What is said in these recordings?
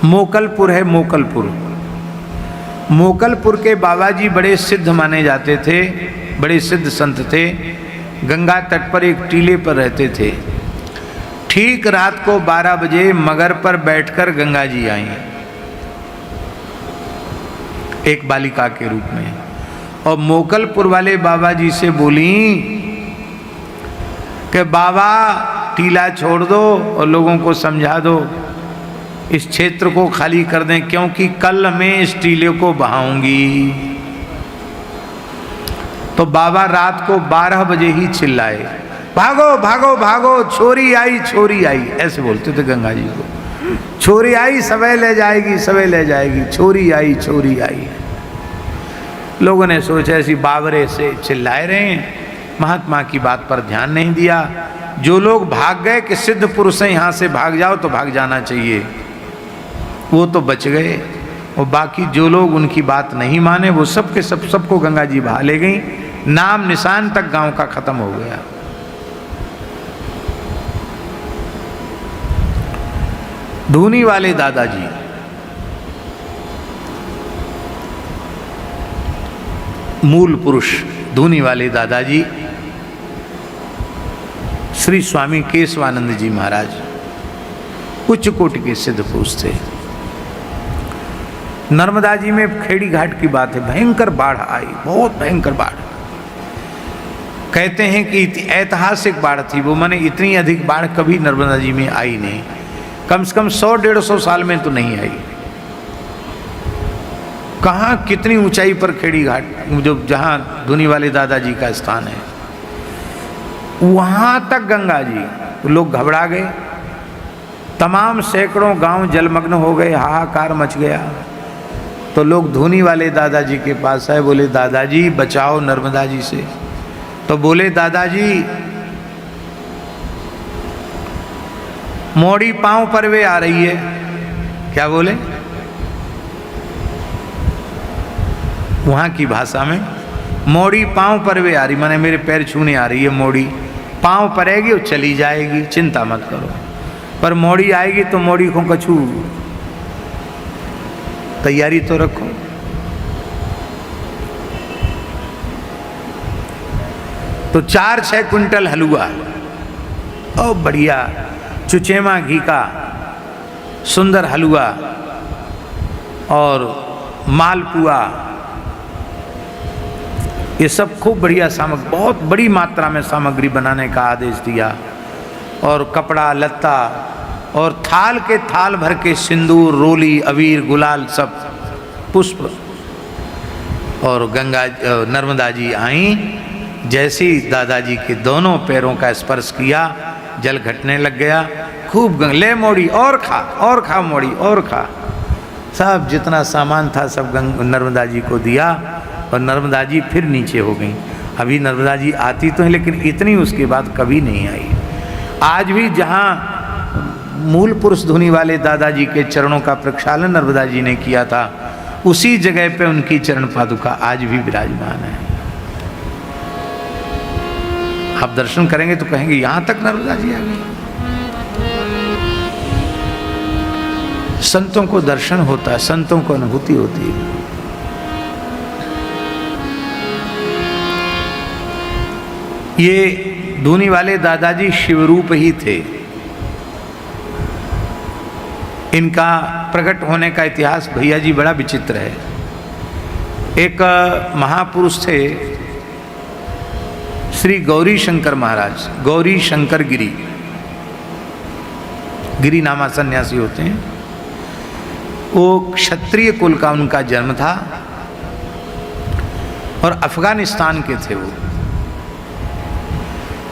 मोकलपुर है, मोकलपुर। मोकलपुर के बाबा जी बड़े सिद्ध माने जाते थे, बड़े सिद्ध संत थे। गंगा तट पर एक टीले पर रहते थे। ठीक रात को 12 बजे मगर पर बैठकर गंगा जी आई, एक बालिका के रूप में, और मोकलपुर वाले बाबा जी से बोली कि बाबा टीला छोड़ दो और लोगों को समझा दो, इस क्षेत्र को खाली कर दें, क्योंकि कल मैं इस टीले को बहाऊंगी। तो बाबा रात को 12 बजे ही चिल्लाए, भागो भागो भागो, छोरी आई छोरी आई, ऐसे बोलते थे गंगा जी को। छोरी आई सवै ले जाएगी, सवै ले जाएगी, छोरी आई छोरी आई। लोगों ने सोचा ऐसी बावरे से चिल्लाए रहे हैं, महात्मा की बात पर ध्यान नहीं दिया। जो लोग भाग गए कि सिद्ध पुरुष हैं यहाँ से भाग जाओ, तो भाग जाना चाहिए, वो तो बच गए, और बाकी जो लोग उनकी बात नहीं माने वो सब के सब सबको गंगा जी बहा ले गई। नाम निशान तक गांव का खत्म हो गया। धूनी वाले दादाजी, मूल पुरुष धूनी वाले दादाजी श्री स्वामी केशवानंद जी महाराज उच्च कोटि के सिद्ध पुरुष थे। नर्मदा जी में खेड़ी घाट की बात है, भयंकर बाढ़ आई, बहुत भयंकर बाढ़। कहते हैं कि ऐतिहासिक बाढ़ थी वो, माने इतनी अधिक बाढ़ कभी नर्मदा जी में आई नहीं, कम से कम 100-150 साल में तो नहीं आई। कहाँ कितनी ऊंचाई पर खेड़ी घाट, जो जहाँ धूनी वाले दादाजी का स्थान है, वहाँ तक गंगा जी, तो लोग घबरा गए। तमाम सैकड़ों गांव जलमग्न हो गए, हाहाकार मच गया। तो लोग धूनी वाले दादाजी के पास आए, बोले दादाजी बचाओ नर्मदा जी से। तो बोले दादाजी मोड़ी पांव पर वे आ रही है। क्या बोले? वहां की भाषा में मोड़ी पांव पर वे आ रही, माने मेरे पैर छूने आ रही है। मोड़ी पांव पड़ेगी और चली जाएगी, चिंता मत करो, पर मोड़ी आएगी तो मोड़ी को कछू तैयारी तो रखो। तो 4-6 क्विंटल हलवा, ओ बढ़िया चुचेमा घी का सुंदर हलवा और मालपुआ, ये सब खूब बढ़िया सामग्री, बहुत बड़ी मात्रा में सामग्री बनाने का आदेश दिया। और कपड़ा लत्ता और थाल के थाल भर के सिंदूर, रोली, अबीर, गुलाल, सब पुष्प। और गंगा नर्मदा जी आई, जैसे ही दादाजी के दोनों पैरों का स्पर्श किया, जल घटने लग गया। खूब ले मोड़ी, और खा मोड़ी, और खा। सब जितना सामान था सब नर्मदा जी को दिया, और नर्मदा जी फिर नीचे हो गई। अभी नर्मदा जी आती तो है, लेकिन इतनी उसके बाद कभी नहीं आई। आज भी जहाँ मूल पुरुष धूनी वाले दादाजी के चरणों का प्रक्षालन नर्मदा जी ने किया था, उसी जगह पे उनकी चरण पादुका आज भी विराजमान है। आप दर्शन करेंगे तो कहेंगे यहां तक नर्मदा जी आ गई। संतों को दर्शन होता है, संतों को अनुभूति होती है। ये धूनी वाले दादाजी शिवरूप ही थे। इनका प्रकट होने का इतिहास भैया जी बड़ा विचित्र है। एक महापुरुष थे श्री गौरी शंकर महाराज, गौरी शंकर गिरी, गिरी नामा सन्यासी होते हैं। वो क्षत्रिय कुल का उनका जन्म था और अफगानिस्तान के थे। वो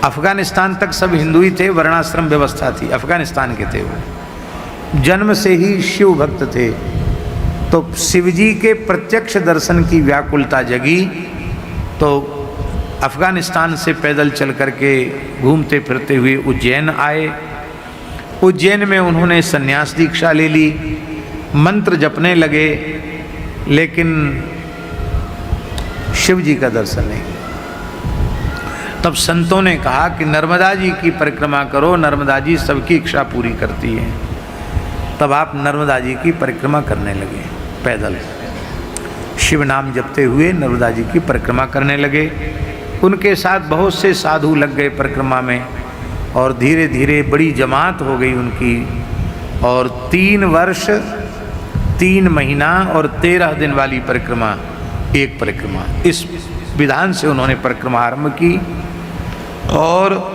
अफगानिस्तान तक सब हिंदू ही थे, वर्णाश्रम व्यवस्था थी, अफगानिस्तान के थे। वो जन्म से ही शिव भक्त थे। तो शिवजी के प्रत्यक्ष दर्शन की व्याकुलता जगी, तो अफगानिस्तान से पैदल चल करके घूमते फिरते हुए उज्जैन आए। उज्जैन में उन्होंने संन्यास दीक्षा ले ली, मंत्र जपने लगे, लेकिन शिव जी का दर्शन नहीं। तब संतों ने कहा कि नर्मदा जी की परिक्रमा करो, नर्मदा जी सबकी इच्छा पूरी करती है। तब आप नर्मदा जी की परिक्रमा करने लगे पैदल। शिव नाम जपते हुए नर्मदा जी की परिक्रमा करने लगे। उनके साथ बहुत से साधु लग गए परिक्रमा में, और धीरे धीरे बड़ी जमात हो गई उनकी। और 3 वर्ष 3 महीना और 13 दिन वाली परिक्रमा, एक परिक्रमा, इस विधान से उन्होंने परिक्रमा आरंभ की। और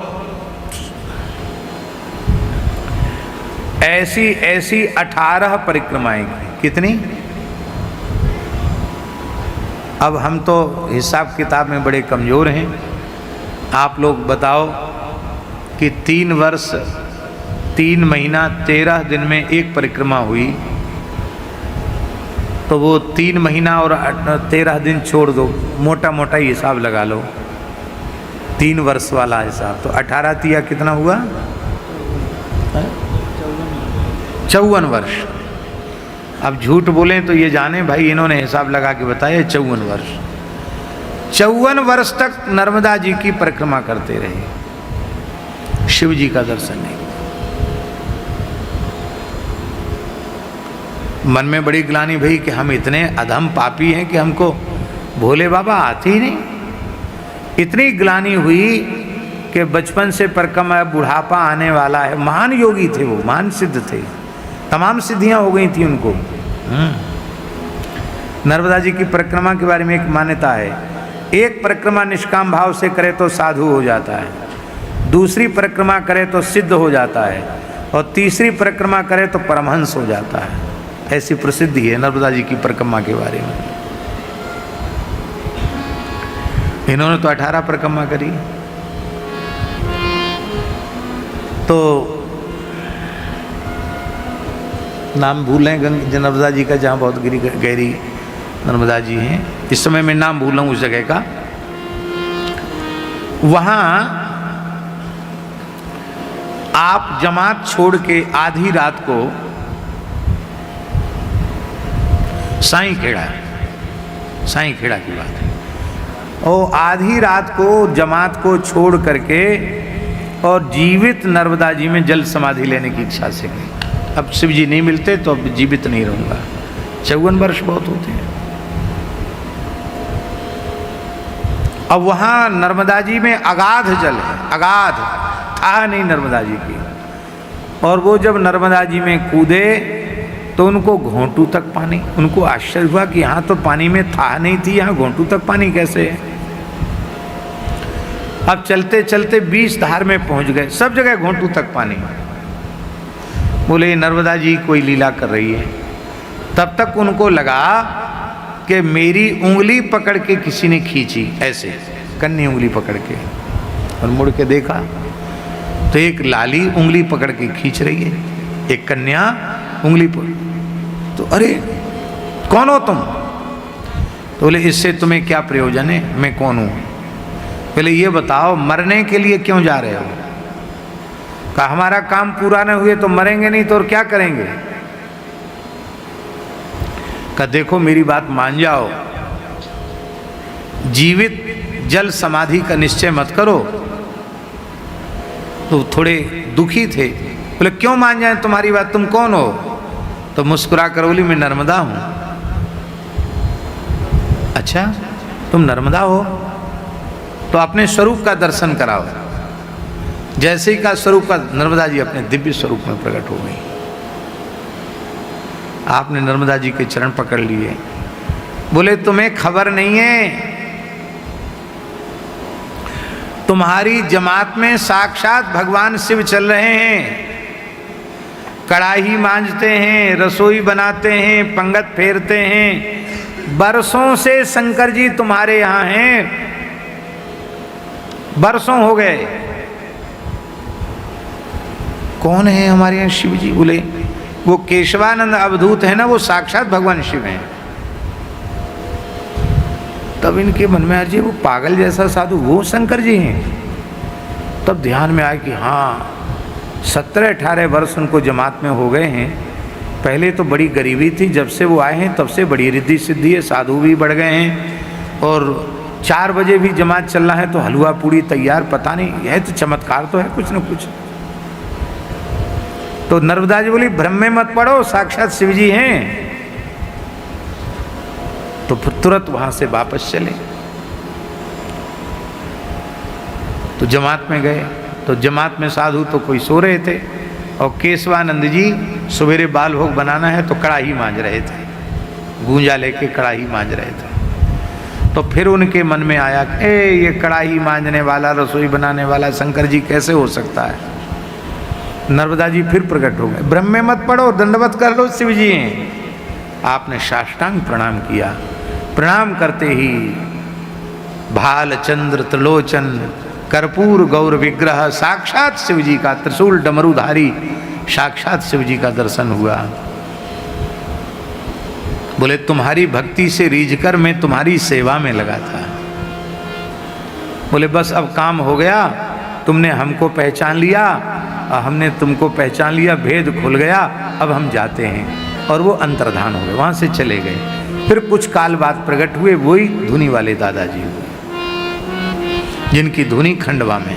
ऐसी ऐसी 18 परिक्रमाएं की। कितनी? अब हम तो हिसाब किताब में बड़े कमज़ोर हैं। आप लोग बताओ कि 3 वर्ष 3 महीना 13 दिन में एक परिक्रमा हुई, तो वो 3 महीना और 13 दिन छोड़ दो, मोटा मोटा ही हिसाब लगा लो, 3 वर्ष वाला हिसाब, तो 18 तिया कितना हुआ? 54 वर्ष। अब झूठ बोलें तो ये जाने भाई इन्होंने हिसाब लगा के बताया 54 वर्ष। 54 वर्ष तक नर्मदा जी की परिक्रमा करते रहे, शिव जी का दर्शन नहीं। मन में बड़ी ग्लानि भई कि हम इतने अधम पापी हैं कि हमको भोले बाबा आते ही नहीं। इतनी ग्लानि हुई कि बचपन से परिक्रमा, बुढ़ापा आने वाला है। महान योगी थे वो, महान सिद्ध थे, तमाम सिद्धियां हो गई थी उनको। नर्मदा जी की परिक्रमा के बारे में एक मान्यता है, एक परिक्रमा निष्काम भाव से करे तो साधु हो जाता है, दूसरी परिक्रमा करे तो सिद्ध हो जाता है, और तीसरी परिक्रमा करे तो परमहंस हो जाता है। ऐसी प्रसिद्धि है नर्मदा जी की परिक्रमा के बारे में। इन्होंने तो 18 परिक्रमा करी। तो नाम भूल हैं नर्मदा जी का, जहाँ बहुत गहरी नर्मदा जी हैं। इस समय मैं नाम भूल रहा हूँ उस जगह का। वहाँ आप जमात छोड़ के आधी रात को साईं खेड़ा की बात है, और आधी रात को जमात को छोड़ करके और जीवित नर्मदा जी में जल समाधि लेने की इच्छा से गई। अब शिव जी नहीं मिलते तो अब जीवित नहीं रहूँगा। 54 वर्ष बहुत होते हैं। अब वहाँ नर्मदा जी में अगाध जल है, अगाध था नहीं नर्मदा जी की। और वो जब नर्मदा जी में कूदे तो उनको घोंटू तक पानी। उनको आश्चर्य हुआ कि यहाँ तो पानी में था नहीं थी, यहाँ घोंटू तक पानी कैसे है। अब चलते चलते 20 धार में पहुँच गए, सब जगह घोंटू तक पानी। बोले नर्मदा जी कोई लीला कर रही है। तब तक उनको लगा कि मेरी उंगली पकड़ के किसी ने खींची, ऐसे कन्नी उंगली पकड़ के, और मुड़ के देखा तो एक लाली उंगली पकड़ के खींच रही है, एक कन्या उंगली पर। तो अरे कौन हो तुम? तो बोले इससे तुम्हें क्या प्रयोजन है, मैं कौन हूँ? बोले ये बताओ मरने के लिए क्यों जा रहे हो? कहा हमारा काम पूरा न हुए तो मरेंगे नहीं तो और क्या करेंगे? कहा देखो मेरी बात मान जाओ, जीवित जल समाधि का निश्चय मत करो। तो थोड़े दुखी थे। बोले क्यों मान जाए तुम्हारी बात, तुम कौन हो? तो मुस्कुरा कर बोली मैं नर्मदा हूं। अच्छा तुम नर्मदा हो तो अपने स्वरूप का दर्शन कराओ। जैसे ही का स्वरूप का नर्मदा जी अपने दिव्य स्वरूप में प्रकट हो गई। आपने नर्मदा जी के चरण पकड़ लिए। बोले तुम्हें खबर नहीं है, तुम्हारी जमात में साक्षात भगवान शिव चल रहे हैं। कढ़ाई मांजते हैं, रसोई बनाते हैं, पंगत फेरते हैं। बरसों से शंकर जी तुम्हारे यहाँ हैं, बरसों हो गए। कौन है हमारे यहाँ शिव जी? बोले वो केशवानंद अवधूत है ना, वो साक्षात भगवान शिव हैं। तब इनके मन में अजय वो पागल जैसा साधु वो शंकर जी हैं। तब ध्यान में आया कि हाँ 17-18 वर्ष उनको जमात में हो गए हैं। पहले तो बड़ी गरीबी थी, जब से वो आए हैं तब से बड़ी रिद्धि सिद्धि है, साधु भी बढ़ गए हैं। और 4 बजे भी जमात चल रहा है तो हलवा पूड़ी तैयार, पता नहीं यह तो चमत्कार तो है कुछ न कुछ। तो नर्मदा जी बोली भ्रम में मत पड़ो, साक्षात शिव जी हैं। तो फिर तुरंत वहां से वापस चले। तो जमात में गए, तो जमात में साधु तो कोई सो रहे थे और केशवानंद जी सवेरे बाल भोग बनाना है तो कढ़ाई मांज रहे थे, गूंजा लेके कढ़ाई मांज रहे थे। तो फिर उनके मन में आया कि ये कढ़ाई मांजने वाला, रसोई बनाने वाला शंकर जी कैसे हो सकता है। नर्मदा जी फिर प्रकट हो गए, ब्रह्म में मत पड़ो, दंडवत कर लो, शिव जी हैं। आपने साष्टांग प्रणाम किया। प्रणाम करते ही भाल चंद्र त्रिलोचन कर्पूर गौर विग्रह साक्षात शिव जी का, त्रिशूल डमरूधारी साक्षात शिव जी का दर्शन हुआ। बोले तुम्हारी भक्ति से रीझकर मैं तुम्हारी सेवा में लगा था। बोले बस अब काम हो गया, तुमने हमको पहचान लिया और हमने तुमको पहचान लिया, भेद खुल गया, अब हम जाते हैं। और वो अंतर्धान हो गए, वहां से चले गए। फिर कुछ काल बाद प्रकट हुए वही धुनी वाले दादाजी हुए, जिनकी धुनी खंडवा में